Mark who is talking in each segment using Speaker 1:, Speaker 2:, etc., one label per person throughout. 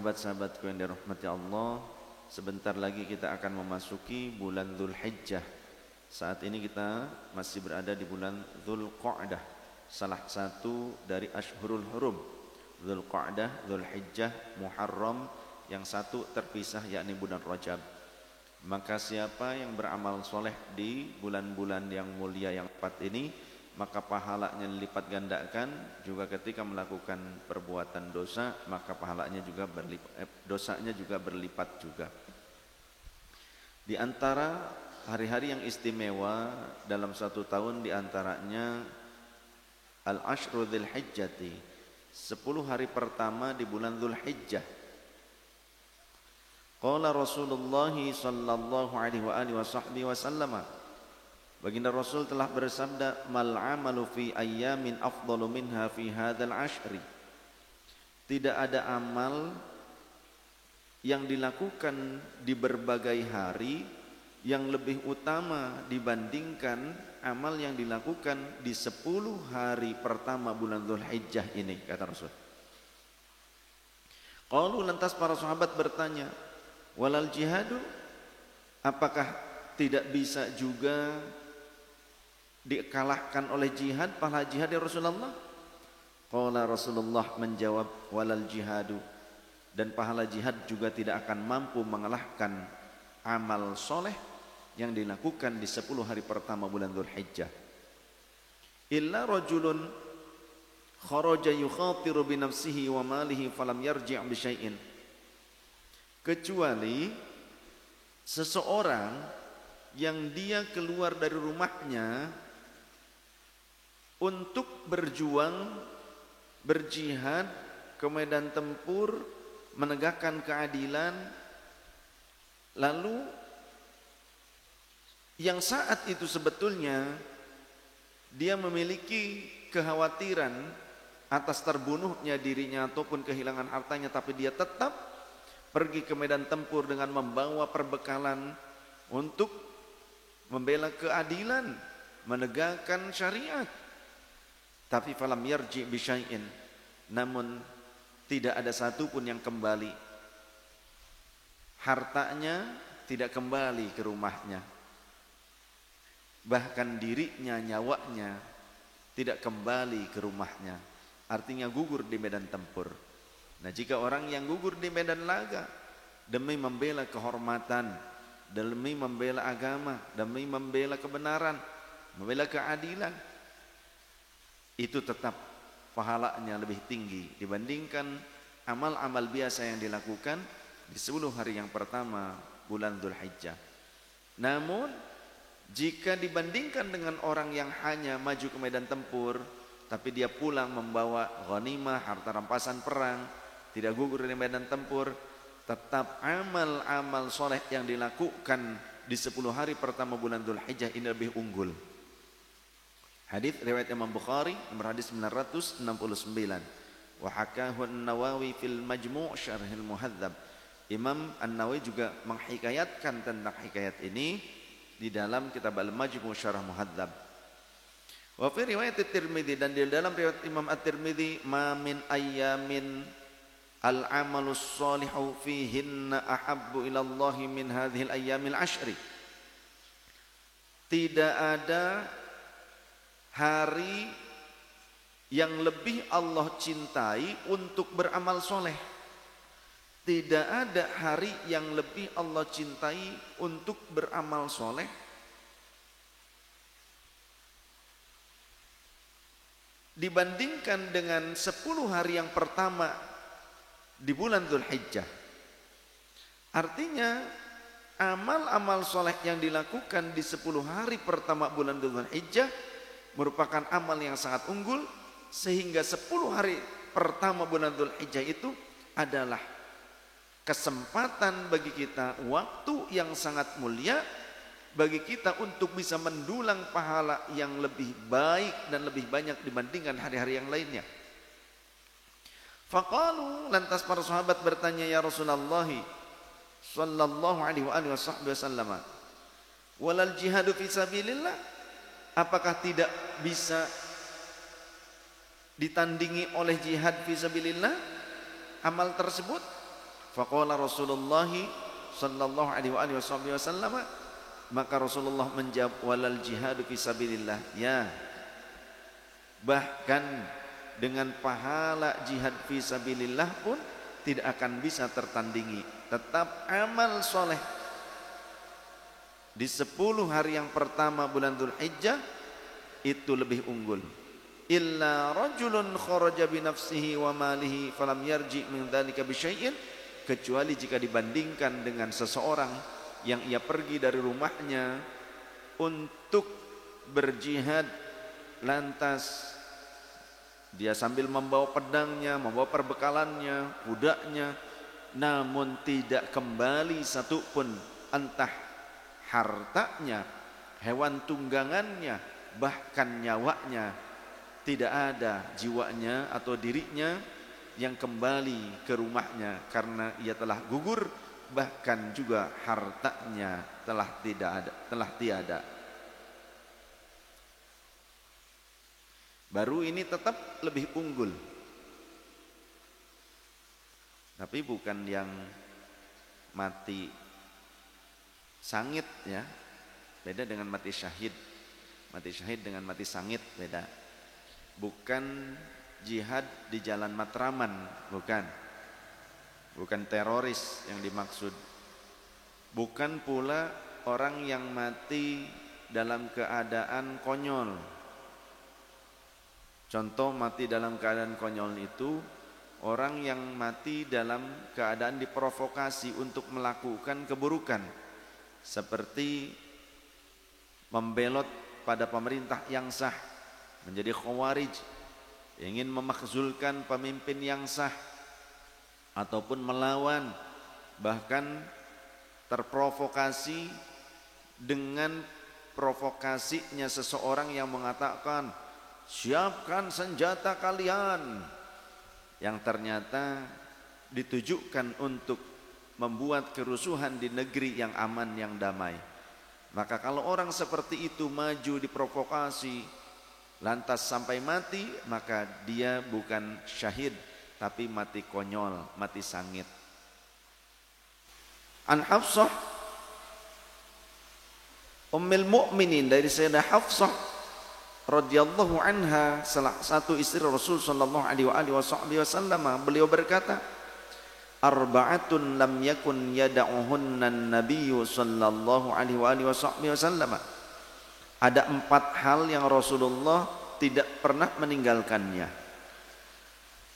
Speaker 1: Sahabat-sahabatku yang dirahmati Allah, sebentar lagi kita akan memasuki bulan Dzulhijjah. Saat ini kita masih berada di bulan Dzulqa'dah, salah satu dari Ashhurul Hurum. Dzulqa'dah, Dzulhijjah, Muharram, yang satu terpisah yakni bulan Rajab. Maka siapa yang beramal soleh di bulan-bulan yang mulia yang empat ini, maka pahalanya dilipat gandakan. Juga ketika melakukan perbuatan dosa, maka pahalanya juga dosanya juga berlipat juga. Di antara hari-hari yang istimewa dalam satu tahun, di antaranya Al-Ashru Dzulhijjati, 10 hari pertama di bulan Dzulhijjah. Qala Rasulullah sallallahu alaihi wa alihi wasallam, Baginda Rasul telah bersabda, mal amalu fi ayyamin afdalu minha fi hadzal ashri. Tidak ada amal yang dilakukan di berbagai hari yang lebih utama dibandingkan amal yang dilakukan di 10 hari pertama bulan Dzulhijjah ini, kata Rasul. Qalu, lantas para sahabat bertanya, walal jihadu, apakah tidak bisa juga dikalahkan oleh jihad, pahala jihad ya Rasulullah? Qala, Rasulullah menjawab, walal jihadu, dan pahala jihad juga tidak akan mampu mengalahkan amal soleh yang dilakukan di 10 hari pertama bulan Dzulhijjah. Illa rajulun kharaja yukhatiru bi nafsihi wa malihi falam yarji' bi syai'in, kecuali seseorang yang dia keluar dari rumahnya untuk berjuang, berjihad ke medan tempur, menegakkan keadilan, lalu yang saat itu sebetulnya dia memiliki kekhawatiran atas terbunuhnya dirinya ataupun kehilangan hartanya, tapi dia tetap pergi ke medan tempur dengan membawa perbekalan untuk membela keadilan, menegakkan syariat. Tapi falam yarji bi syai'in, namun tidak ada satupun yang kembali. Hartanya tidak kembali ke rumahnya. Bahkan dirinya, nyawanya tidak kembali ke rumahnya. Artinya gugur di medan tempur. Nah, jika orang yang gugur di medan laga demi membela kehormatan, demi membela agama, demi membela kebenaran, membela keadilan, itu tetap pahalanya lebih tinggi dibandingkan amal-amal biasa yang dilakukan di 10 hari yang pertama bulan Dzulhijjah. Namun jika dibandingkan dengan orang yang hanya maju ke medan tempur tapi dia pulang membawa ghanimah, harta rampasan perang, tidak gugur di medan tempur, tetap amal-amal soleh yang dilakukan di 10 hari pertama bulan Dzulhijjah ini lebih unggul. Hadis riwayat Imam Bukhari nomor hadis 969. Wa hakahu An-Nawawi fil Majmu' Syarhil Muhadzab. Imam An-Nawawi juga menghikayatkan tentang hikayat ini di dalam kitab Al-Majmu' Syarh Muhadzab. Wa fi riwayat At-Tirmidzi, dan di dalam riwayat Imam At-Tirmidzi, ma min ayyamin al-amalus shalihu fihinna ahabbu ila Allah min hadhil ayyamil ashri. Tidak ada hari yang lebih Allah cintai untuk beramal soleh. Tidak ada hari yang lebih Allah cintai untuk beramal soleh dibandingkan dengan 10 hari yang pertama di bulan Dzulhijjah. Artinya amal-amal soleh yang dilakukan di 10 hari pertama bulan Dzulhijjah merupakan amal yang sangat unggul, sehingga 10 hari pertama bulan Dzulhijjah itu adalah kesempatan bagi kita, waktu yang sangat mulia bagi kita untuk bisa mendulang pahala yang lebih baik dan lebih banyak dibandingkan hari-hari yang lainnya. Faqalu, lantas para sahabat bertanya, ya Rasulullah sallallahu alaihi wasallam, walal jihadu fi sabilillah, apakah tidak bisa ditandingi oleh jihad fi sabilillah amal tersebut? Faqala Rasulullah sallallahu alaihi wasallam, maka Rasulullah menjawab, walal jihadu fisabilillah. Ya, bahkan dengan pahala jihad fisabilillah pun tidak akan bisa tertandingi. Tetap amal soleh di 10 hari yang pertama bulan Dzulhijjah itu lebih unggul. Illa rajulun kharaja bi nafsihi wa malihi falam yarji min dzalika bi syai'in, kecuali jika dibandingkan dengan seseorang yang ia pergi dari rumahnya untuk berjihad, lantas dia sambil membawa pedangnya, membawa perbekalannya, kudanya, namun tidak kembali satupun, entah hartanya, hewan tunggangannya, bahkan nyawanya, tidak ada jiwanya atau dirinya yang kembali ke rumahnya karena ia telah gugur, bahkan juga hartanya telah tiada. Baru ini tetap lebih unggul. Tapi bukan yang mati sangit ya. Beda dengan mati syahid. Mati syahid dengan mati sangit beda. Bukan jihad di jalan Matraman, bukan. Bukan teroris yang dimaksud. Bukan pula orang yang mati dalam keadaan konyol. Contoh mati dalam keadaan konyol itu orang yang mati dalam keadaan diprovokasi untuk melakukan keburukan, seperti membelot pada pemerintah yang sah, menjadi khawarij, ingin memakzulkan pemimpin yang sah, ataupun melawan, bahkan terprovokasi dengan provokasinya seseorang yang mengatakan, siapkan senjata kalian, yang ternyata ditujukan untuk membuat kerusuhan di negeri yang aman, yang damai. Maka kalau orang seperti itu maju diprovokasi lantas sampai mati, maka dia bukan syahid tapi mati konyol, mati sangit. An Hafsah Ummul Mukminin, dari Sayyidah Hafsah radhiyallahu anha, salah satu istri Rasul sallallahu alaihi wasallam, beliau berkata, arba'atun lam yakun yada'uhunna an-nabiyyu sallallahu alaihi wasallam. Ada 4 hal yang Rasulullah tidak pernah meninggalkannya.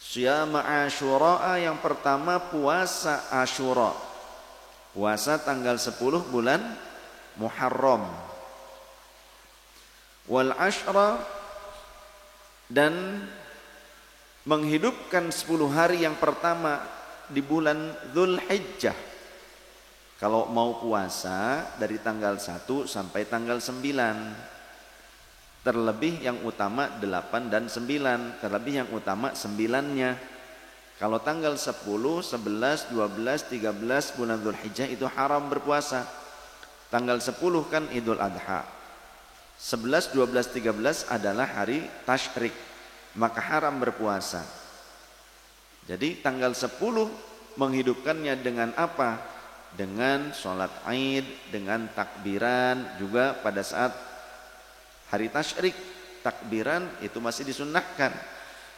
Speaker 1: Syiyama Asyura, yang pertama puasa Asyura, puasa tanggal 10 bulan Muharram. Wal ashra, dan menghidupkan 10 hari yang pertama di bulan Dzulhijjah. Kalau mau puasa dari tanggal 1 sampai tanggal 9, terlebih yang utama 8 dan 9, terlebih yang utama 9-nya. Kalau tanggal 10, 11, 12, 13 bulan Dzulhijjah itu haram berpuasa. Tanggal 10 kan Idul Adha, 11, 12, 13 adalah hari tasyrik, maka haram berpuasa. Jadi tanggal 10 menghidupkannya dengan apa? Dengan sholat Aid, dengan takbiran. Juga pada saat hari tasyrik, takbiran itu masih disunnahkan.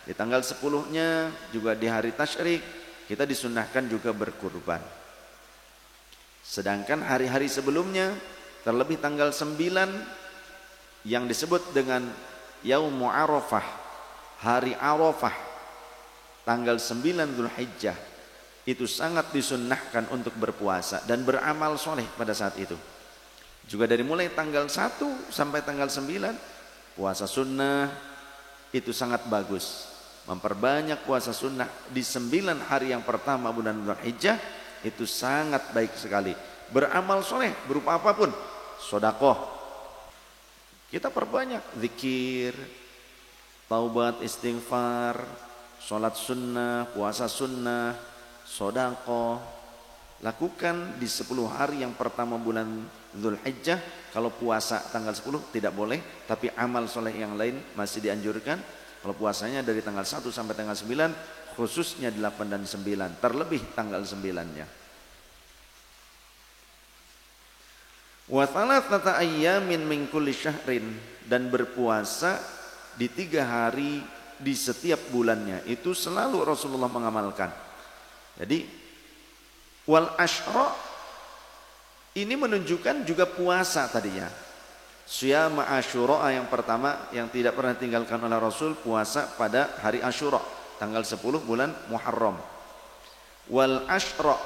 Speaker 1: Di tanggal 10-nya juga di hari tasyrik kita disunnahkan juga berkurban. Sedangkan hari-hari sebelumnya, terlebih tanggal 9 yang disebut dengan Yaumu Arafah, hari Arafah, tanggal 9 Dzulhijjah, itu sangat disunnahkan untuk berpuasa dan beramal soleh pada saat itu. Juga dari mulai tanggal 1 sampai tanggal 9, puasa sunnah itu sangat bagus. Memperbanyak puasa sunnah di 9 hari yang pertama bulan Dzulhijjah itu sangat baik sekali. Beramal soleh berupa apapun, sedekah, kita perbanyak zikir, taubat, istighfar, sholat sunnah, puasa sunnah, sedekah. Lakukan di 10 hari yang pertama bulan Dzulhijjah. Kalau puasa tanggal 10 tidak boleh, tapi amal soleh yang lain masih dianjurkan. Kalau puasanya dari tanggal 1 sampai tanggal 9, khususnya 8 dan 9, terlebih tanggal 9-nya. Wa thalathata ayyamin min kulli syahrin, dan berpuasa di 3 hari di setiap bulannya. Itu selalu Rasulullah mengamalkan. Jadi wal asyra ini menunjukkan juga puasa tadinya. Syama Asyura yang pertama yang tidak pernah tinggalkan oleh Rasul, puasa pada hari Asyura tanggal 10 bulan Muharram. Wal asyra,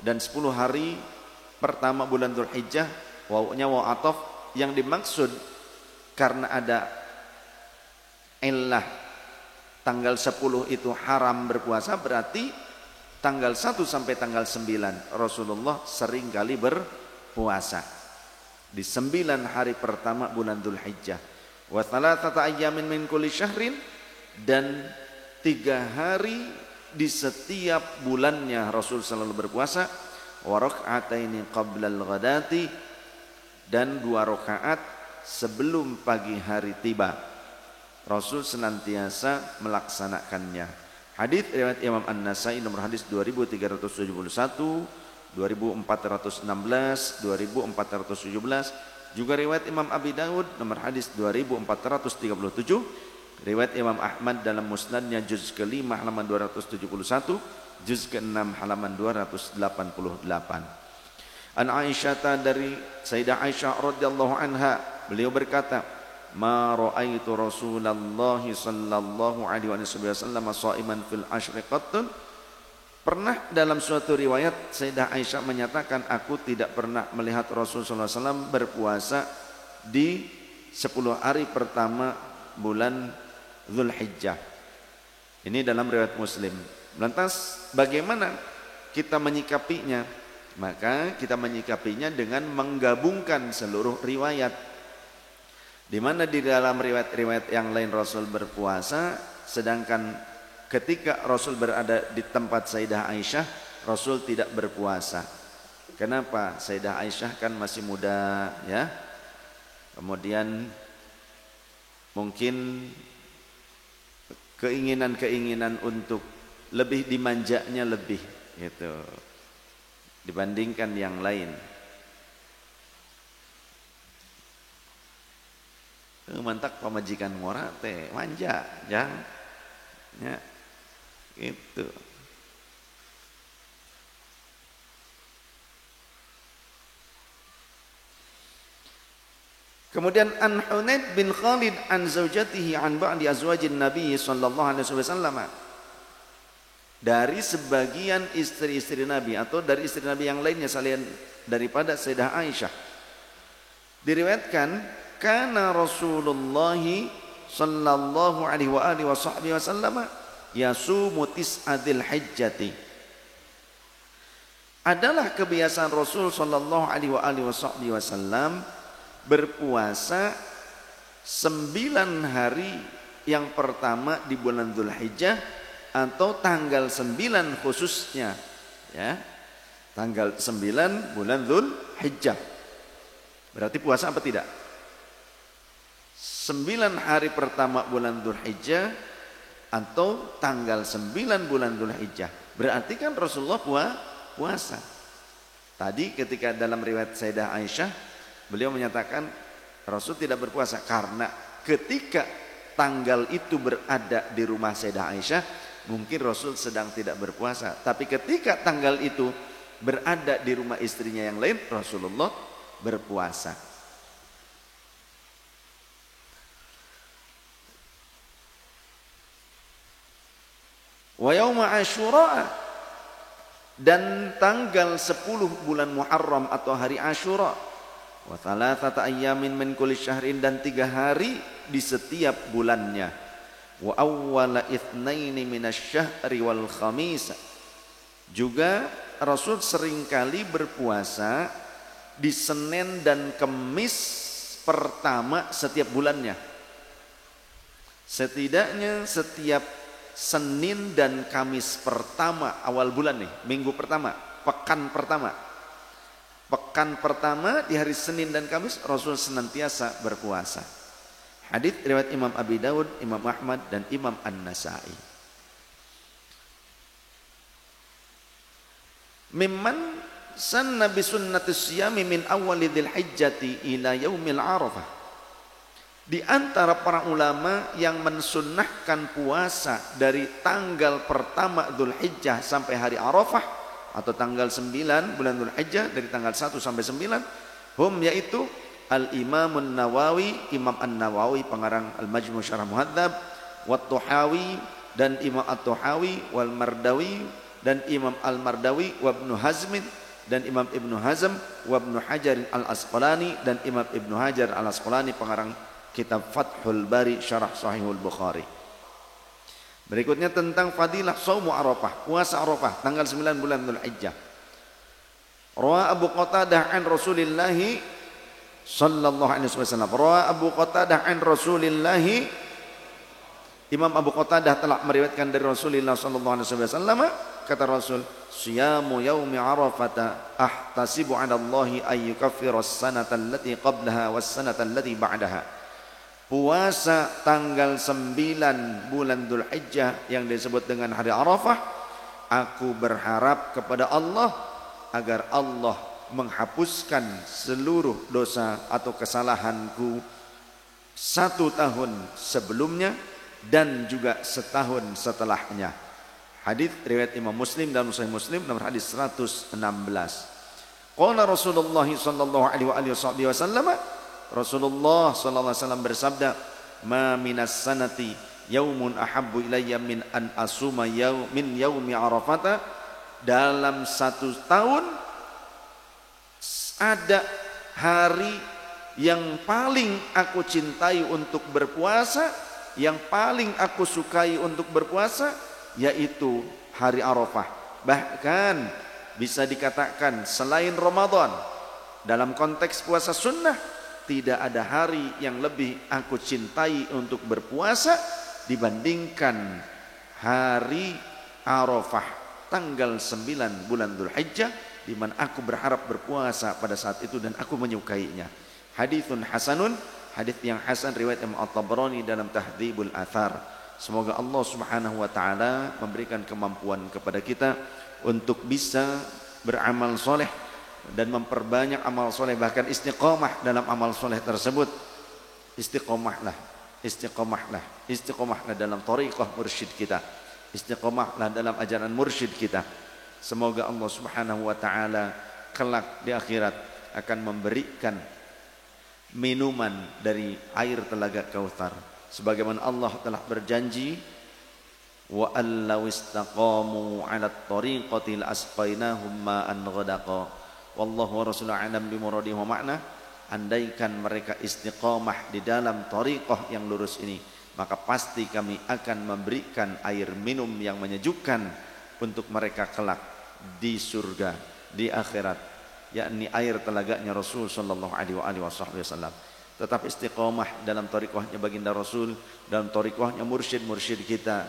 Speaker 1: dan 10 hari pertama bulan Dzulhijjah, wawunya waw ataf, yang dimaksud karena ada illah tanggal 10 itu haram berpuasa, berarti tanggal 1 sampai tanggal 9 Rasulullah sering kali berpuasa di 9 hari pertama bulan Dzulhijjah. Wa thalathata ayyamin min kulli syahrin, dan 3 hari di setiap bulannya Rasul selalu berpuasa. Wa rak'ataini qabla al-ghadati, dan 2 rakaat sebelum pagi hari tiba. Rasul senantiasa melaksanakannya. Hadis riwayat Imam An-Nasa'i nomor hadis 2371, 2416, 2417, juga riwayat Imam Abi Daud nomor hadis 2437, riwayat Imam Ahmad dalam Musnadnya juz ke-5 halaman 271, juz ke-6 halaman 288. An Aisyah, dari Sayyidah Aisyah radhiyallahu anha, beliau berkata, ma ra'aitu Rasulullah sallallahu alaihi wasallam sha'iman fil ashri qattun. Pernah dalam suatu riwayat Sayyidah Aisyah menyatakan, aku tidak pernah melihat Rasulullah SAW berpuasa di 10 hari pertama bulan Dzulhijjah. Ini dalam riwayat Muslim. Lantas bagaimana kita menyikapinya? Maka kita menyikapinya dengan menggabungkan seluruh riwayat, di mana di dalam riwayat-riwayat yang lain Rasul berpuasa, sedangkan ketika Rasul berada di tempat Sayyidah Aisyah, Rasul tidak berpuasa. Kenapa? Sayyidah Aisyah kan masih muda, ya. Kemudian mungkin keinginan-keinginan untuk lebih dimanjanya lebih gitu dibandingkan yang lain. Mantak pamajikan ngora teh manja, ya. Ya. Itu. Kemudian an Hunaid bin Khalid an zaujatihi an ba'di azwajin Nabi sallallahu alaihi wasallam, dari sebagian istri-istri Nabi atau dari istri Nabi yang lainnya selain daripada Sayyidah Aisyah, diriwayatkan kana Rasulullah sallallahu alaihi wa alihi wasallam yasumu tis'adil hijjati. Adalah kebiasaan Rasul sallallahu alaihi wasallam berpuasa 9 hari yang pertama di bulan Dzulhijjah, atau tanggal 9 khususnya, ya. Tanggal 9 bulan Dzulhijjah. Berarti puasa apa tidak? 9 hari pertama bulan Dzulhijjah atau tanggal 9 bulan Dzulhijjah. Berarti kan Rasulullah puasa. Tadi ketika dalam riwayat Sayyidah Aisyah, beliau menyatakan Rasul tidak berpuasa karena ketika tanggal itu berada di rumah Sayyidah Aisyah, mungkin Rasul sedang tidak berpuasa. Tapi ketika tanggal itu berada di rumah istrinya yang lain, Rasulullah berpuasa. Wa yauma Asyura, dan tanggal 10 bulan Muharram atau hari Asyura. Wa thalathata ayyamin min kulli syahrin, dan 3 hari di setiap bulannya. Wa awwala itsnaini minasyahri wal khamis. Juga Rasul seringkali berpuasa di Senin dan Kemis pertama setiap bulannya. Setidaknya setiap Senin dan Kamis pertama awal bulan nih, minggu pertama, pekan pertama. Pekan pertama di hari Senin dan Kamis Rasul senantiasa berpuasa. Hadits riwayat Imam Abi Daud, Imam Ahmad, dan Imam An-Nasa'i. mimman sanna bi sunnatis siyami min awwali dzil hijjati ila yaumil arafah. Di antara para ulama yang mensunnahkan puasa dari tanggal pertama Dzulhijjah sampai hari Arafah atau tanggal 9 bulan Dzulhijjah, dari tanggal 1 sampai 9, hum yaitu Al-Imam An-Nawawi, Imam An-Nawawi pengarang Al-Majmu' Syarah Muhadzab, wa Tuhawi dan Imam At-Tuhawi, wal Mardawi dan Imam Al-Mardawi, wa Ibnu Hazm dan Imam Ibnu Hazm, wa Ibnu Hajar Al-Asqalani dan Imam Ibnu Hajar Al-Asqalani pengarang kitab Fathul Bari Syarah Sahihul Bukhari. Berikutnya tentang fadilah Shaumu Arafah, puasa Arafah tanggal 9 bulan Dzulhijjah. Rawa Abu Qatadah an Rasulillah sallallahu alaihi wasallam. Rawa Abu Qatadah an Rasulillah, Imam Abu Qatadah telah meriwayatkan dari Rasulullah sallallahu alaihi wasallam, kata Rasul, siyamu yaumi arafata ahtasibu 'ala Allahi ay yukaffira as-sanata allati qablaha was-sanata allati ba'daha. Puasa tanggal 9 bulan Dzulhijjah yang disebut dengan hari Arafah, aku berharap kepada Allah agar Allah menghapuskan seluruh dosa atau kesalahanku 1 tahun sebelumnya dan juga setahun setelahnya. Hadis riwayat Imam Muslim dan Sahih Muslim nomor hadis 116. Qala Rasulullah sallallahu alaihi wasallam, Rasulullah sallallahu alaihi wasallam bersabda, "Ma minas sanati yaumun ahabbu ilayya min an asuma min yaumi Arafata." Dalam 1 tahun ada hari yang paling aku cintai untuk berpuasa, yang paling aku sukai untuk berpuasa, yaitu hari Arafah. Bahkan bisa dikatakan selain Ramadan, dalam konteks puasa sunnah, tidak ada hari yang lebih aku cintai untuk berpuasa dibandingkan hari Arafah tanggal 9 bulan Dzulhijjah, di mana aku berharap berpuasa pada saat itu dan aku menyukainya. Haditsun hasanun, hadits yang hasan riwayat Imam At-Tabrani dalam Tahdzibul Athar. Semoga Allah Subhanahu wa taala memberikan kemampuan kepada kita untuk bisa beramal soleh dan memperbanyak amal soleh, bahkan istiqomah dalam amal soleh tersebut. Istiqomahlah dalam thariqah mursyid kita, istiqomahlah dalam ajaran mursyid kita. Semoga Allah Subhanahu wa taala kelak di akhirat akan memberikan minuman dari air telaga Kautsar, sebagaimana Allah telah berjanji, wa allaw istaqamu 'ala at-tariqati la asqainahum ma'an ghadaqa. Wallahu wa rasuluhu a'lam bi muradihi wa ma'na. Andaikan mereka istiqamah di dalam thariqah yang lurus ini, maka pasti kami akan memberikan air minum yang menyejukkan untuk mereka kelak di surga, di akhirat, yakni air telaganya Rasul sallallahu alaihi wasallam. Tetap istiqamah dalam thariqahnya baginda Rasul, dalam thariqahnya mursyid-mursyid kita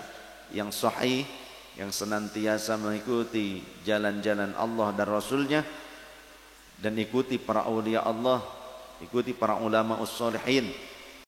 Speaker 1: yang sahih, yang senantiasa mengikuti jalan-jalan Allah dan Rasulnya, dan ikuti para aulia Allah, ikuti para ulama us-solihin,